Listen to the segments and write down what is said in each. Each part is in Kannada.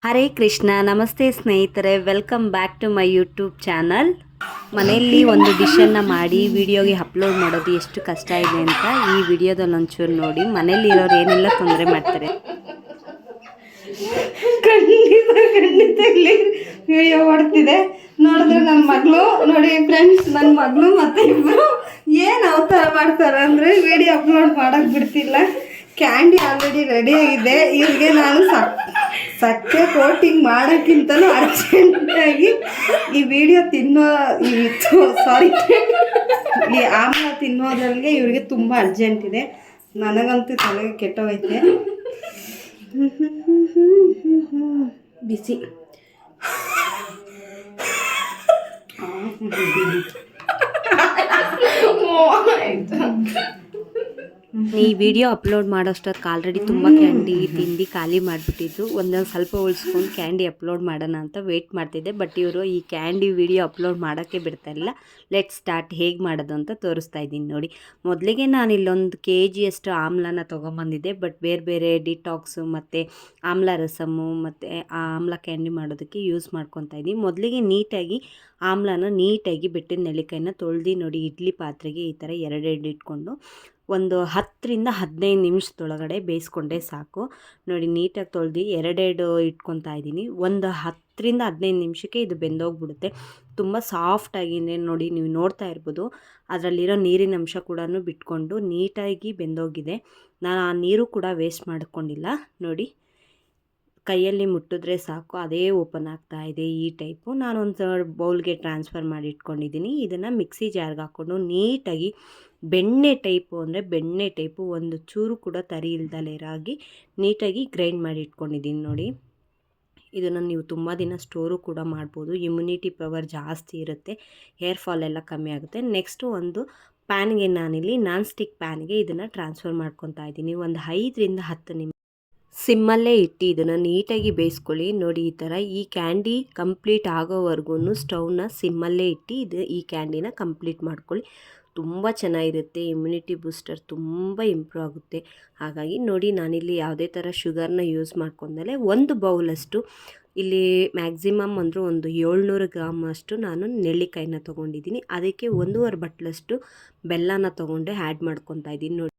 ಹರೇ ಕೃಷ್ಣ, ನಮಸ್ತೆ ಸ್ನೇಹಿತರೆ, welcome back to my YouTube channel. ಮನೆಯಲ್ಲಿ ಒಂದು ಡಿಶನ್ನು ಮಾಡಿ ವಿಡಿಯೋಗೆ ಅಪ್ಲೋಡ್ ಮಾಡೋದು ಎಷ್ಟು ಕಷ್ಟ ಇದೆ ಅಂತ ಈ ವಿಡಿಯೋದಲ್ಲಿ ಒಂಚೂರು ನೋಡಿ. ಮನೇಲಿ ಇರೋರು ಏನೆಲ್ಲ ತೊಂದರೆ ಮಾಡ್ತಾರೆ ಖಂಡಿತ ಇಲ್ಲಿ ವಿಡಿಯೋ ಮಾಡ್ತಿದೆ ನೋಡಿದ್ರೆ ನನ್ನ ಮಗಳು ನೋಡಿ ಫ್ರೆಂಡ್ಸ್, ನನ್ನ ಮಗಳು ಮತ್ತೆ ಇಬ್ಬರು ಏನು ಅವತಾರ ಮಾಡ್ತಾರೆ ಅಂದರೆ ವಿಡಿಯೋ ಅಪ್ಲೋಡ್ ಮಾಡೋಕ್ಕೆ ಬಿಡ್ತಿಲ್ಲ. ಕ್ಯಾಂಡಿ ಆಲ್ರೆಡಿ ರೆಡಿ ಆಗಿದೆ. ಇವ್ರಿಗೆ ನಾನು ಸಕ್ಕೆ ಕೋಟಿಂಗ್ ಮಾಡೋಕ್ಕಿಂತಲೂ ಅರ್ಜೆಂಟಾಗಿ ಈ ವಿಡಿಯೋ ಸಾರಿ ಈ ಆಮ್ಲ ತಿನ್ನೋದ್ರಲ್ಲಿ ಇವ್ರಿಗೆ ತುಂಬ ಅರ್ಜೆಂಟ್ ಇದೆ. ನನಗಂತೂ ತಲೆಗೆ ಕೆಟ್ಟೋಗೈತೆ. ಬಿಸಿ ಈ ವಿಡಿಯೋ ಅಪ್ಲೋಡ್ ಮಾಡೋಷ್ಟೊತ್ತು ಆಲ್ರೆಡಿ ತುಂಬ ಕ್ಯಾಂಡಿ ತಿಂದು ಖಾಲಿ ಮಾಡಿಬಿಟ್ಟಿದ್ದು. ಒಂದೊಂದು ಸ್ವಲ್ಪ ಉಳಿಸ್ಕೊಂಡು ಕ್ಯಾಂಡಿ ಅಪ್ಲೋಡ್ ಮಾಡೋಣ ಅಂತ ವೆಯ್ಟ್ ಮಾಡ್ತಿದ್ದೆ. ಬಟ್ ಇವರು ಈ ಕ್ಯಾಂಡಿ ವಿಡಿಯೋ ಅಪ್ಲೋಡ್ ಮಾಡೋಕ್ಕೆ ಬಿಡ್ತಾಯಿಲ್ಲ. ಲೆಟ್ ಸ್ಟಾರ್ಟ್ ಹೇಗೆ ಮಾಡೋದು ಅಂತ ತೋರಿಸ್ತಾ ಇದ್ದೀನಿ ನೋಡಿ. ಮೊದಲಿಗೆ ನಾನು ಇಲ್ಲೊಂದು kg ಅಷ್ಟು ಆಮ್ಲನ ತೊಗೊಂಬಂದಿದ್ದೆ. ಬಟ್ ಬೇರೆ ಬೇರೆ ಡಿಟಾಕ್ಸು ಮತ್ತು ಆಮ್ಲ ರಸಮ್ಮು ಮತ್ತು ಆ ಆಮ್ಲ ಕ್ಯಾಂಡಿ ಮಾಡೋದಕ್ಕೆ ಯೂಸ್ ಮಾಡ್ಕೊತಾ ಇದ್ದೀನಿ. ಮೊದಲಿಗೆ ನೀಟಾಗಿ ಆಮ್ಲನ ನೀಟಾಗಿ ಬೆಟ್ಟಿದ ನೆಲ್ಲಿಕಾಯಿನ ತೊಳೆದು ನೋಡಿ ಇಡ್ಲಿ ಪಾತ್ರೆಗೆ ಈ ಥರ ಎರಡೆರಡು ಇಟ್ಕೊಂಡು ಒಂದು 10ರಿಂದ 15 ನಿಮಿಷದೊಳಗಡೆ ಬೇಯಿಸ್ಕೊಂಡೆ ಸಾಕು. ನೋಡಿ ನೀಟಾಗಿ ತೊಳೆದು ಎರಡೆರಡು ಇಟ್ಕೊತಾ ಇದ್ದೀನಿ. ಒಂದು 10ರಿಂದ 15 ನಿಮಿಷಕ್ಕೆ ಇದು ಬೆಂದೋಗ್ಬಿಡುತ್ತೆ. ತುಂಬ ಸಾಫ್ಟಾಗಿದೆ ನೋಡಿ, ನೀವು ನೋಡ್ತಾ ಇರ್ಬೋದು. ಅದರಲ್ಲಿರೋ ನೀರಿನ ಅಂಶ ಕೂಡ ಬಿಟ್ಕೊಂಡು ನೀಟಾಗಿ ಬೆಂದೋಗಿದೆ. ನಾನು ಆ ನೀರು ಕೂಡ ವೇಸ್ಟ್ ಮಾಡ್ಕೊಂಡಿಲ್ಲ ನೋಡಿ. ಕೈಯಲ್ಲಿ ಮುಟ್ಟಿದ್ರೆ ಸಾಕು ಅದೇ ಓಪನ್ ಆಗ್ತಾ ಇದೆ ಈ ಟೈಪು. ನಾನೊಂದು ಬೌಲ್ಗೆ ಟ್ರಾನ್ಸ್ಫರ್ ಮಾಡಿ ಇಟ್ಕೊಂಡಿದ್ದೀನಿ. ಇದನ್ನು ಮಿಕ್ಸಿ ಜಾರ್ಗೆ ಹಾಕ್ಕೊಂಡು ನೀಟಾಗಿ ಬೆಣ್ಣೆ ಟೈಪು ಅಂದರೆ ಬೆಣ್ಣೆ ಟೈಪು ಒಂದು ಚೂರು ಕೂಡ ತರಿ ಇಲ್ದಲೇ ರಾಗಿ ನೀಟಾಗಿ ಗ್ರೈಂಡ್ ಮಾಡಿ ಇಟ್ಕೊಂಡಿದ್ದೀನಿ ನೋಡಿ. ಇದನ್ನು ನೀವು ತುಂಬ ದಿನ ಸ್ಟೋರು ಕೂಡ ಮಾಡ್ಬೋದು. ಇಮ್ಯುನಿಟಿ ಪವರ್ ಜಾಸ್ತಿ ಇರುತ್ತೆ, ಹೇರ್ ಫಾಲ್ ಎಲ್ಲ ಕಮ್ಮಿ ಆಗುತ್ತೆ. ನೆಕ್ಸ್ಟು ಒಂದು ಪ್ಯಾನ್ಗೆ ನಾನಿಲ್ಲಿ ನಾನ್ ಸ್ಟಿಕ್ ಪ್ಯಾನ್ಗೆ ಇದನ್ನು ಟ್ರಾನ್ಸ್ಫರ್ ಮಾಡ್ಕೊತಾ ಇದ್ದೀನಿ. ಒಂದು 5ರಿಂದ 10 ನಿಮಿಷ ಸಿಮ್ಮಲ್ಲೇ ಇಟ್ಟು ಇದನ್ನು ನೀಟಾಗಿ ಬೇಯಿಸ್ಕೊಳ್ಳಿ. ನೋಡಿ ಈ ಥರ ಈ ಕ್ಯಾಂಡಿ ಕಂಪ್ಲೀಟ್ ಆಗೋವರೆಗೂ ಸ್ಟವ್ನ ಸಿಮ್ಮಲ್ಲೇ ಇಟ್ಟು ಈ ಕ್ಯಾಂಡಿನ ಕಂಪ್ಲೀಟ್ ಮಾಡ್ಕೊಳ್ಳಿ. ತುಂಬ ಚೆನ್ನಾಗಿರುತ್ತೆ, ಇಮ್ಯುನಿಟಿ ಬೂಸ್ಟರ್ ತುಂಬ ಇಂಪ್ರೂವ್ ಆಗುತ್ತೆ. ಹಾಗಾಗಿ ನೋಡಿ ನಾನಿಲ್ಲಿ ಯಾವುದೇ ಥರ ಶುಗರ್ನ ಯೂಸ್ ಮಾಡ್ಕೊಂಡಲೇ ಒಂದು ಬೌಲಷ್ಟು ಇಲ್ಲಿ ಮ್ಯಾಕ್ಸಿಮಮ್ ಅಂದರೂ ಒಂದು 700 ಗ್ರಾಮ್ ಅಷ್ಟು ನಾನು ನೆಲ್ಲಿಕಾಯಿನ ತೊಗೊಂಡಿದ್ದೀನಿ. ಅದಕ್ಕೆ 1.5 ಬಟ್ಲಷ್ಟು ಬೆಲ್ಲನ ತೊಗೊಂಡೆ ಆ್ಯಡ್ ಮಾಡ್ಕೊತಾ ಇದ್ದೀನಿ ನೋಡಿ.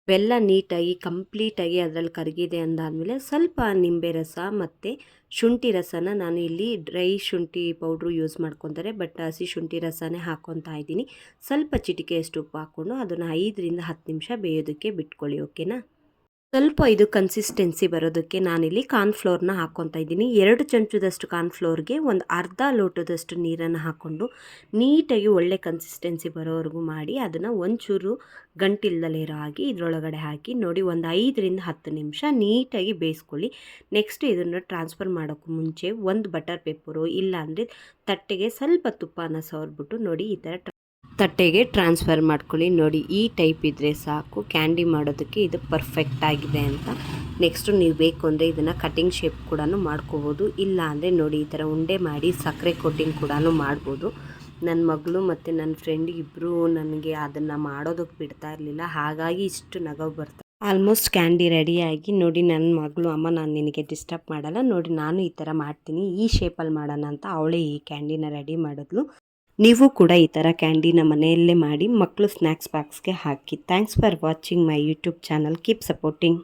ಬೆಲ್ಲ ನೀಟಾಗಿ ಕಂಪ್ಲೀಟಾಗಿ ಅದರಲ್ಲಿ ಕರಗಿದೆ ಅಂದಾದಮೇಲೆ ಸ್ವಲ್ಪ ನಿಂಬೆ ರಸ ಮತ್ತು ಶುಂಠಿ ರಸನ ನಾನು ಇಲ್ಲಿ ಡ್ರೈ ಶುಂಠಿ ಪೌಡ್ರು ಯೂಸ್ ಮಾಡ್ಕೊತಾರೆ. ಬಟ್ ಹಸಿ ಶುಂಠಿ ರಸನೇ ಹಾಕ್ಕೊತಾ ಇದ್ದೀನಿ. ಸ್ವಲ್ಪ ಚಿಟಿಕೆಯಷ್ಟು ಉಪ್ಪು ಹಾಕ್ಕೊಂಡು ಅದನ್ನು 5ರಿಂದ 10 ನಿಮಿಷ ಬೇಯೋದಕ್ಕೆ ಬಿಟ್ಕೊಳ್ಳಿ. ಓಕೆನಾ. ಸ್ವಲ್ಪ ಇದು ಕನ್ಸಿಸ್ಟೆನ್ಸಿ ಬರೋದಕ್ಕೆ ನಾನಿಲ್ಲಿ ಕಾರ್ನ್ಫ್ಲೋರ್ನ ಹಾಕ್ಕೊತಾ ಇದ್ದೀನಿ. 2 ಚಮಚದಷ್ಟು ಕಾರ್ನ್ಫ್ಲೋರ್ಗೆ ಒಂದು ಅರ್ಧ ಲೋಟದಷ್ಟು ನೀರನ್ನು ಹಾಕ್ಕೊಂಡು ನೀಟಾಗಿ ಒಳ್ಳೆ ಕನ್ಸಿಸ್ಟೆನ್ಸಿ ಬರೋವರೆಗೂ ಮಾಡಿ ಅದನ್ನು ಒಂಚೂರು ಗಂಟಿಲ್ದಲೇ ಇರೋ ಹಾಗೆ ಇದರೊಳಗಡೆ ಹಾಕಿ ನೋಡಿ ಒಂದು 5ರಿಂದ 10 ನಿಮಿಷ ನೀಟಾಗಿ ಬೇಯಿಸ್ಕೊಳ್ಳಿ. ನೆಕ್ಸ್ಟ್ ಇದನ್ನು ಟ್ರಾನ್ಸ್ಫರ್ ಮಾಡೋಕ್ಕೂ ಮುಂಚೆ ಒಂದು ಬಟರ್ ಪೇಪರು ಇಲ್ಲಾಂದರೆ ತಟ್ಟೆಗೆ ಸ್ವಲ್ಪ ತುಪ್ಪನ ಸವರ್ಬಿಟ್ಟು ನೋಡಿ ಈ ಥರ ತಟ್ಟೆಗೆ ಟ್ರಾನ್ಸ್ಫರ್ ಮಾಡ್ಕೊಳ್ಳಿ. ನೋಡಿ ಈ ಟೈಪ್ ಇದ್ದರೆ ಸಾಕು ಕ್ಯಾಂಡಿ ಮಾಡೋದಕ್ಕೆ ಇದು ಪರ್ಫೆಕ್ಟ್ ಆಗಿದೆ ಅಂತ. ನೆಕ್ಸ್ಟು ನೀವು ಬೇಕು ಅಂದರೆ ಇದನ್ನು ಕಟಿಂಗ್ ಶೇಪ್ ಕೂಡ ಮಾಡ್ಕೋಬೋದು. ಇಲ್ಲ ಅಂದರೆ ನೋಡಿ ಈ ಥರ ಉಂಡೆ ಮಾಡಿ ಸಕ್ಕರೆ ಕೋಟಿಂಗ್ ಕೂಡ ಮಾಡ್ಬೋದು. ನನ್ನ ಮಗಳು ಮತ್ತು ನನ್ನ ಫ್ರೆಂಡ್ ಇಬ್ಬರು ನನಗೆ ಅದನ್ನು ಮಾಡೋದಕ್ಕೆ ಬಿಡ್ತಾ ಇರಲಿಲ್ಲ, ಹಾಗಾಗಿ ಇಷ್ಟು ನಗವು ಬರ್ತಾ. ಆಲ್ಮೋಸ್ಟ್ ಕ್ಯಾಂಡಿ ರೆಡಿಯಾಗಿ ನೋಡಿ ನನ್ನ ಮಗಳು ಅಮ್ಮ ನಾನು ನಿನಗೆ ಡಿಸ್ಟರ್ಬ್ ಮಾಡಲ್ಲ ನೋಡಿ ನಾನು ಈ ಥರ ಮಾಡ್ತೀನಿ ಈ ಶೇಪಲ್ಲಿ ಮಾಡೋಣ ಅಂತ ಅವಳೇ ಈ ಕ್ಯಾಂಡಿನ ರೆಡಿ ಮಾಡಿದ್ಲು. ನೀವು ಕೂಡ ಈ ಥರ ಕ್ಯಾಂಡಿನ ಮನೆಯಲ್ಲೇ ಮಾಡಿ ಮಕ್ಕಳು ಸ್ನ್ಯಾಕ್ಸ್ ಬಾಕ್ಸ್ಗೆ ಹಾಕಿ. Thanks for watching my YouTube channel. Keep supporting.